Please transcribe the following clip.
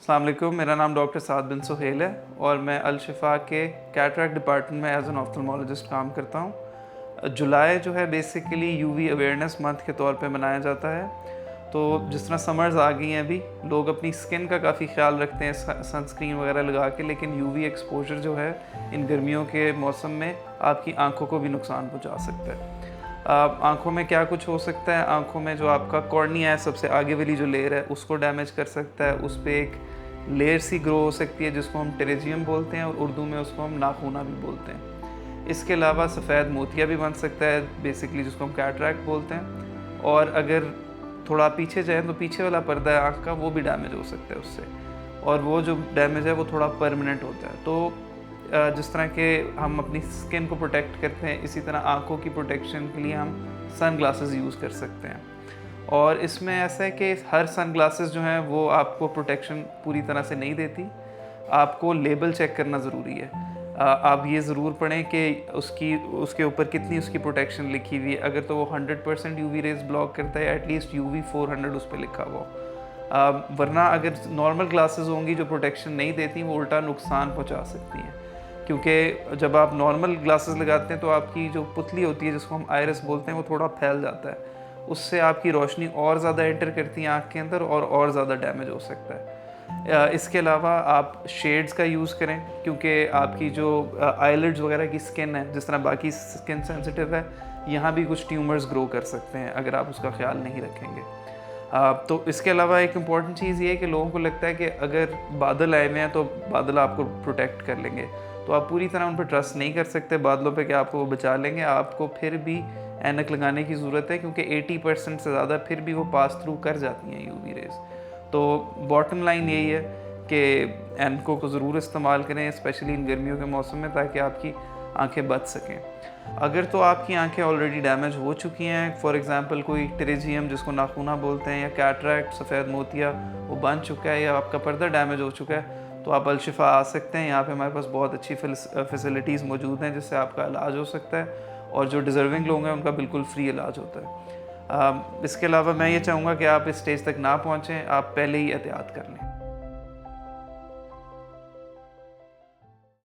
अस्सलाम वालेकुम, मेरा नाम डॉक्टर साद बिन सुहेल है और मैं अल शिफा के कैटरैक्ट डिपार्टमेंट में एज एन ऑफ्थल्मोलॉजिस्ट काम करता हूँ। जुलाई जो है बेसिकली यूवी अवेयरनेस मंथ के तौर पे मनाया जाता है। तो जिस तरह समर्स आ गई हैं अभी, लोग अपनी स्किन का काफ़ी ख्याल रखते हैं सनस्क्रीन वगैरह लगा के, लेकिन यूवी एक्सपोजर जो है इन गर्मियों के मौसम में आपकी आंखों को भी नुकसान पहुँचा सकता है। आँखों में क्या कुछ हो सकता है, आँखों में जो आपका कॉर्निया है, सबसे आगे वाली जो लेयर है, उसको डैमेज कर सकता है। उस पे एक लेयर सी ग्रो हो सकती है जिसको हम टेरेजियम बोलते हैं और उर्दू में उसको हम नाखूना भी बोलते हैं। इसके अलावा सफ़ेद मोतिया भी बन सकता है बेसिकली, जिसको हम कैटरैक्ट बोलते हैं। और अगर थोड़ा पीछे जाए तो पीछे वाला पर्दा है आँख का, वो भी डैमेज हो सकता है उससे, और वो जो डैमेज है वो थोड़ा परमानेंट होता है। तो जिस तरह के हम अपनी स्किन को प्रोटेक्ट करते हैं, इसी तरह आँखों की प्रोटेक्शन के लिए हम सन ग्लासेस यूज़ कर सकते हैं। और इसमें ऐसा है कि हर सन ग्लासेस जो हैं वो आपको प्रोटेक्शन पूरी तरह से नहीं देती। आपको लेबल चेक करना ज़रूरी है। आप ये ज़रूर पढ़ें कि उसके ऊपर कितनी उसकी प्रोटेक्शन लिखी हुई है। अगर तो वो 100% यूवी रेज़ ब्लॉक करता है, एटलीस्ट यूवी 400 उस पे लिखा हुआ हो। वरना अगर नॉर्मल ग्लासेस होंगी जो प्रोटेक्शन नहीं देती, वो उल्टा नुकसान पहुंचा सकती हैं। क्योंकि जब आप नॉर्मल ग्लासेस लगाते हैं तो आपकी जो पुतली होती है, जिसको हम आयरिस बोलते हैं, वो थोड़ा फैल जाता है। उससे आपकी रोशनी और ज़्यादा एंटर करती है आँख के अंदर और ज़्यादा डैमेज हो सकता है। इसके अलावा आप शेड्स का यूज़ करें, क्योंकि आपकी जो आईलिड्स वगैरह की स्किन है, जिस तरह बाकी स्किन सेंसिटिव है, यहाँ भी कुछ ट्यूमर्स ग्रो कर सकते हैं अगर आप उसका ख्याल नहीं रखेंगे। तो इसके अलावा एक इम्पॉर्टेंट चीज़ ये है कि लोगों को लगता है कि अगर बादल आए हुए हैं तो बादल आपको प्रोटेक्ट कर लेंगे, तो आप पूरी तरह उन पर ट्रस्ट नहीं कर सकते बादलों पे कि आपको वो बचा लेंगे। आपको फिर भी ऐनक लगाने की ज़रूरत है, क्योंकि 80% से ज़्यादा फिर भी वो पास थ्रू कर जाती हैं यूवी रेज़। तो बॉटम लाइन यही है कि ऐनकों को ज़रूर इस्तेमाल करें, स्पेशली इन गर्मियों के मौसम में, ताकि आपकी आँखें बच सकें। अगर तो आपकी आंखें ऑलरेडी डैमेज हो चुकी हैं, फॉर एग्जांपल कोई टेरेजियम जिसको नाखूना बोलते हैं, या कैटरैक्ट सफ़ेद मोतिया वो बन चुका है, या आपका पर्दा डैमेज हो चुका है, तो आप अल शिफा आ सकते हैं। यहाँ पे हमारे पास बहुत अच्छी फैसिलिटीज़ मौजूद हैं जिससे आपका इलाज हो सकता है, और जो डिज़र्विंग लोग हैं उनका बिल्कुल फ्री इलाज होता है। इसके अलावा मैं ये चाहूँगा कि आप इस स्टेज तक ना पहुँचें, आप पहले ही एहतियात कर लें।